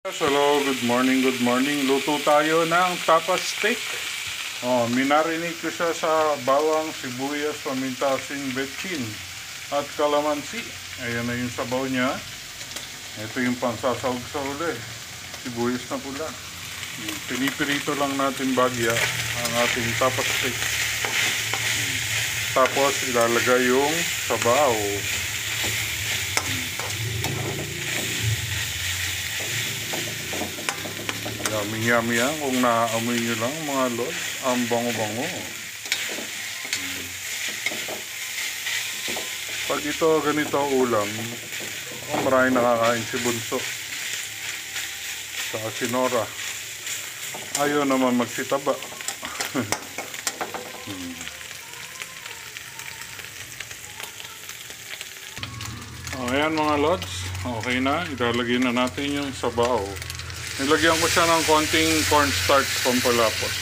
Hello, good morning, good morning. Luto tayo ng tapas steak. Minarinate ko siya sa bawang, sibuyas, paminta, asin, betchin at kalamansi. Ayan na yung sabaw niya. Ito yung pansasawag sa uli. Sibuyas na pula. Pinipirito lang natin bagya ang ating tapas steak. Tapos ilalagay yung sabaw. Yummy yan. Kung naaamoy nyo lang mga lods, ang bango-bango. Pag ito ganito ulam, marami nakakain si Bunso. Saka si Nora. Ayaw naman magsitaba. Ayan mga lods, okay na. Ilalagay na natin yung sabaw. Nilagyan ko siya ng konting cornstarch pampalapot.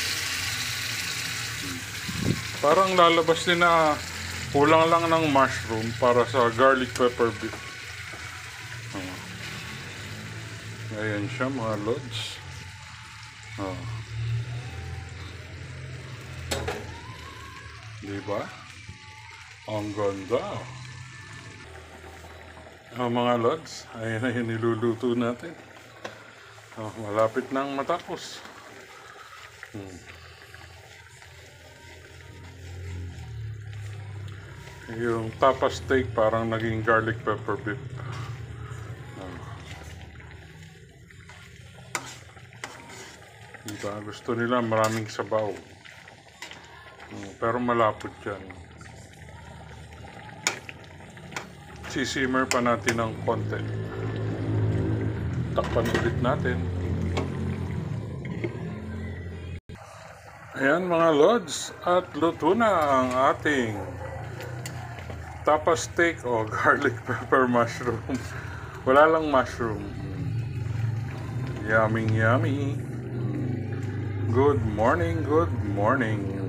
Parang lalabas din na kulang lang ng mushroom para sa garlic pepper beef. Ayan siya mga lods. Diba? Ang ganda. Mga lods, ayan na yung niluluto natin. Malapit nang matapos. Yung tapas steak parang naging garlic pepper beef. Diba? Gusto nila maraming sabaw. Pero malapot yan. Sisimmer pa natin ng konti. Takpan ulit natin. Ayan mga lods, at luto na ang ating tapas steak o garlic pepper mushroom. Wala lang mushroom. Yummy. Good morning, good morning.